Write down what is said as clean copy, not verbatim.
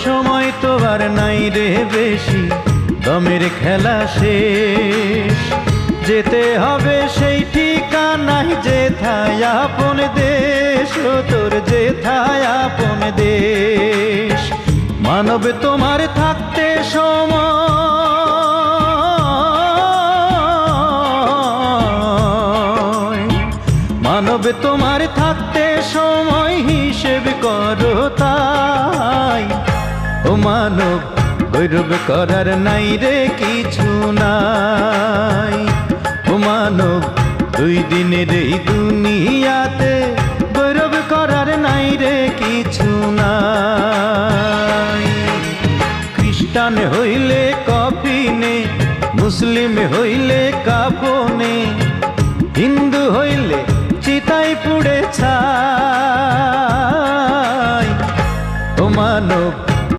সময় তো আর নাই রে বেশি, দমের খেলা শেষ। যেতে হবে সেই ঠিকানায় যেথায় আপন দেশ, ও তোর যেথায় আপন দেশ। মানব তোমার থাকতে সময়, মানব তোমার থাকতে সময় হিসেব করো তাই। ও মানব গৌরব করার নাই রে কিছু নাই। ও মানব দুই দিনের এই দুনিয়াতে গৌরব করার নাই রে কিছু নাই। খ্রিস্টান হইলে কফিনে, মুসলিম হইলে কাফনে, হিন্দু হইলে চিতায় পুড়ে ছাই।